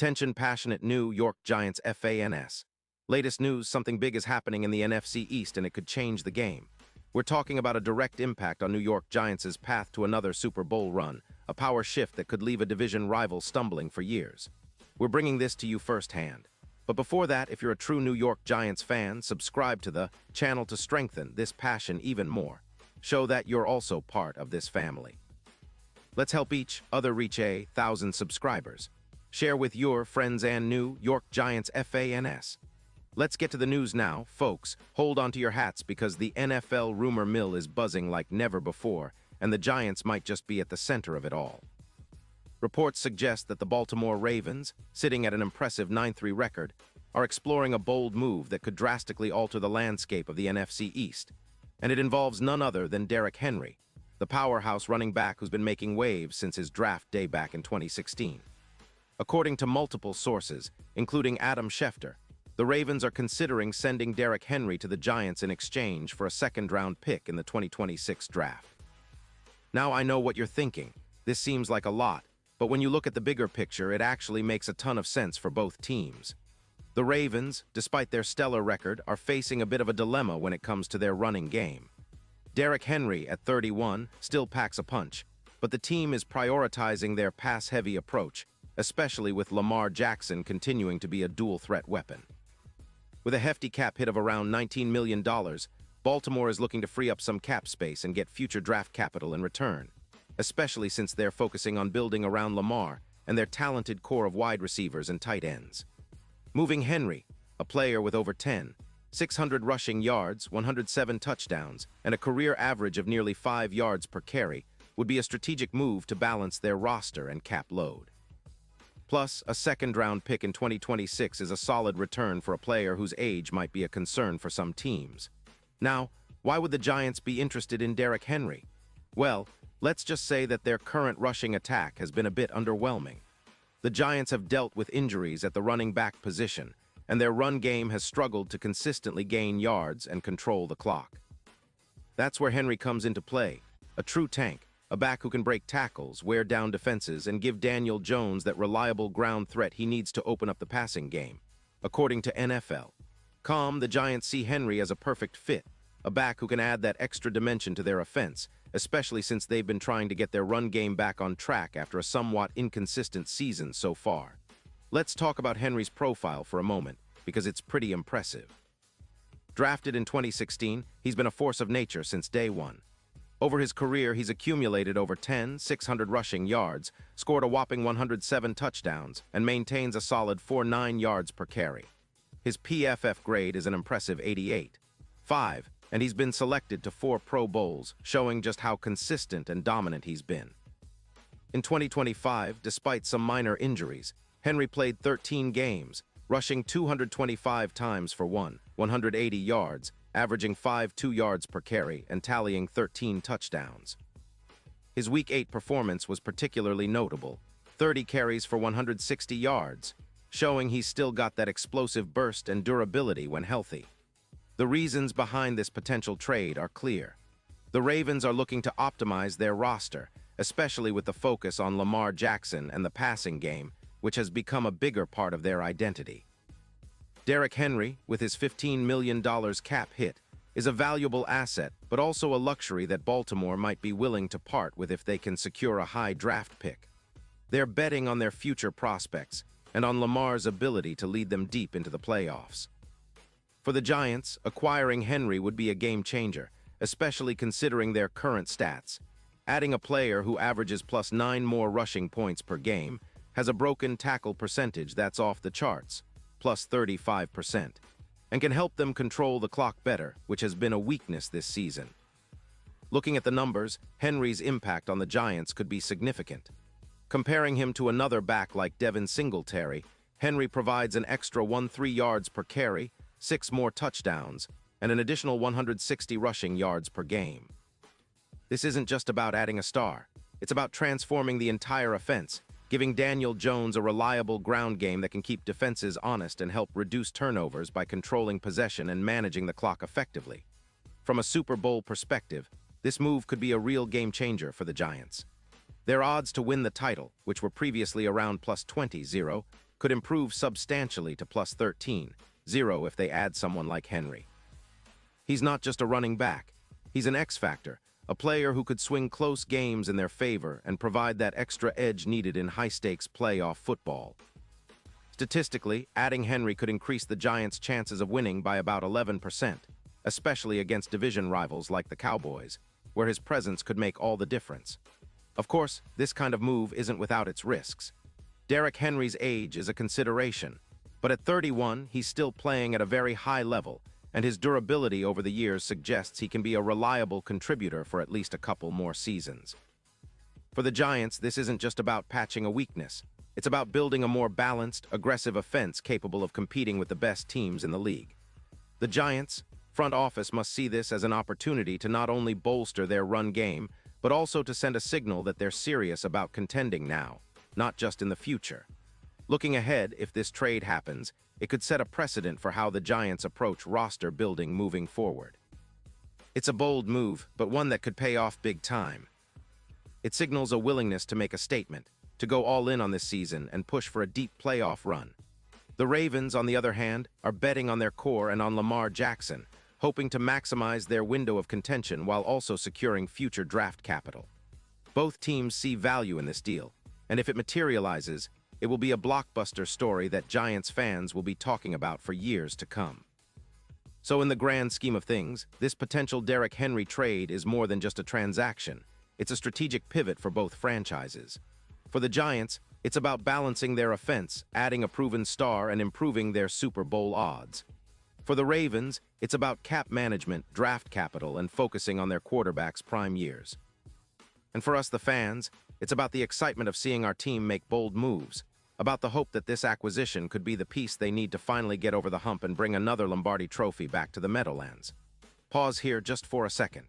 Attention passionate New York Giants fans. Latest news, something big is happening in the NFC East and it could change the game. We're talking about a direct impact on New York Giants' path to another Super Bowl run, a power shift that could leave a division rival stumbling for years. We're bringing this to you firsthand. But before that, if you're a true New York Giants fan, subscribe to the channel to strengthen this passion even more. Show that you're also part of this family. Let's help each other reach 1,000 subscribers. Share with your friends and New York Giants fans. Let's get to the news now, folks. Hold on to your hats because the NFL rumor mill is buzzing like never before, and the Giants might just be at the center of it all. Reports suggest that the Baltimore Ravens, sitting at an impressive 9-3 record, are exploring a bold move that could drastically alter the landscape of the NFC East. And it involves none other than Derrick Henry, the powerhouse running back who's been making waves since his draft day back in 2016. According to multiple sources, including Adam Schefter, the Ravens are considering sending Derrick Henry to the Giants in exchange for a second-round pick in the 2026 draft. Now I know what you're thinking. This seems like a lot, but when you look at the bigger picture, it actually makes a ton of sense for both teams. The Ravens, despite their stellar record, are facing a bit of a dilemma when it comes to their running game. Derrick Henry, at 31, still packs a punch, but the team is prioritizing their pass-heavy approach, especially with Lamar Jackson continuing to be a dual-threat weapon. With a hefty cap hit of around $19 million, Baltimore is looking to free up some cap space and get future draft capital in return, especially since they're focusing on building around Lamar and their talented core of wide receivers and tight ends. Moving Henry, a player with over 600 rushing yards, 107 touchdowns, and a career average of nearly 5 yards per carry, would be a strategic move to balance their roster and cap load. Plus, a second-round pick in 2026 is a solid return for a player whose age might be a concern for some teams. Now, why would the Giants be interested in Derrick Henry? Well, let's just say that their current rushing attack has been a bit underwhelming. The Giants have dealt with injuries at the running back position, and their run game has struggled to consistently gain yards and control the clock. That's where Henry comes into play, a true tank, a back who can break tackles, wear down defenses, and give Daniel Jones that reliable ground threat he needs to open up the passing game. According to NFL.com, the Giants see Henry as a perfect fit, a back who can add that extra dimension to their offense, especially since they've been trying to get their run game back on track after a somewhat inconsistent season so far. Let's talk about Henry's profile for a moment, because it's pretty impressive. Drafted in 2016, he's been a force of nature since day one. Over his career, he's accumulated over 600 rushing yards, scored a whopping 107 touchdowns, and maintains a solid 4.9 yards per carry. His PFF grade is an impressive 88.5, and he's been selected to 4 Pro Bowls, showing just how consistent and dominant he's been. In 2025, despite some minor injuries, Henry played 13 games, rushing 225 times for 180 yards, averaging 5.2 yards per carry and tallying 13 touchdowns. His Week 8 performance was particularly notable, 30 carries for 160 yards, showing he's still got that explosive burst and durability when healthy. The reasons behind this potential trade are clear. The Ravens are looking to optimize their roster, especially with the focus on Lamar Jackson and the passing game, which has become a bigger part of their identity. Derrick Henry, with his $15 million cap hit, is a valuable asset, but also a luxury that Baltimore might be willing to part with if they can secure a high draft pick. They're betting on their future prospects and on Lamar's ability to lead them deep into the playoffs. For the Giants, acquiring Henry would be a game-changer, especially considering their current stats. Adding a player who averages plus 9 more rushing points per game, has a broken tackle percentage that's off the charts, plus 35%, and can help them control the clock better, which has been a weakness this season. Looking at the numbers, Henry's impact on the Giants could be significant. Comparing him to another back like Devin Singletary, Henry provides an extra 1.3 yards per carry, 6 more touchdowns, and an additional 160 rushing yards per game. This isn't just about adding a star. It's about transforming the entire offense, giving Daniel Jones a reliable ground game that can keep defenses honest and help reduce turnovers by controlling possession and managing the clock effectively. From a Super Bowl perspective, this move could be a real game-changer for the Giants. Their odds to win the title, which were previously around plus 20, could improve substantially to plus 13, 0 if they add someone like Henry. He's not just a running back. He's an X factor, a player who could swing close games in their favor and provide that extra edge needed in high-stakes playoff football. Statistically, adding Henry could increase the Giants' chances of winning by about 11%, especially against division rivals like the Cowboys, where his presence could make all the difference. Of course, this kind of move isn't without its risks. Derrick Henry's age is a consideration, but at 31, he's still playing at a very high level, and his durability over the years suggests he can be a reliable contributor for at least a couple more seasons. For the Giants, this isn't just about patching a weakness. It's about building a more balanced, aggressive offense capable of competing with the best teams in the league. The Giants' front office must see this as an opportunity to not only bolster their run game, but also to send a signal that they're serious about contending now, not just in the future. Looking ahead, if this trade happens, it could set a precedent for how the Giants approach roster building moving forward. It's a bold move, but one that could pay off big time. It signals a willingness to make a statement, to go all in on this season and push for a deep playoff run. The Ravens, on the other hand, are betting on their core and on Lamar Jackson, hoping to maximize their window of contention while also securing future draft capital. Both teams see value in this deal, and if it materializes, it will be a blockbuster story that Giants fans will be talking about for years to come. So in the grand scheme of things, this potential Derrick Henry trade is more than just a transaction. It's a strategic pivot for both franchises. For the Giants, it's about balancing their offense, adding a proven star, and improving their Super Bowl odds. For the Ravens, it's about cap management, draft capital, and focusing on their quarterback's prime years. And for us, the fans, it's about the excitement of seeing our team make bold moves, about the hope that this acquisition could be the piece they need to finally get over the hump and bring another Lombardi trophy back to the Meadowlands. Pause here just for a second.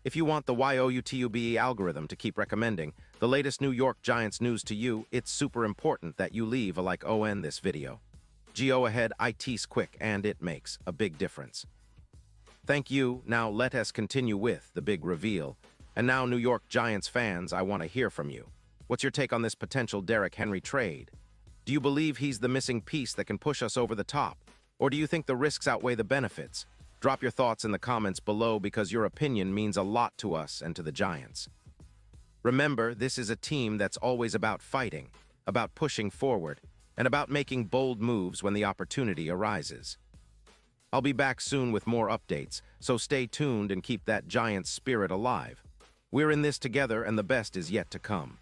If you want the YOUTUBE algorithm to keep recommending the latest New York Giants news to you, it's super important that you leave a like on this video. Go ahead, it's quick, and it makes a big difference. Thank you. Now let us continue with the big reveal. And now, New York Giants fans, I want to hear from you. What's your take on this potential Derrick Henry trade? Do you believe he's the missing piece that can push us over the top? Or do you think the risks outweigh the benefits? Drop your thoughts in the comments below because your opinion means a lot to us and to the Giants. Remember, this is a team that's always about fighting, about pushing forward, and about making bold moves when the opportunity arises. I'll be back soon with more updates, so stay tuned and keep that Giants spirit alive. We're in this together, and the best is yet to come.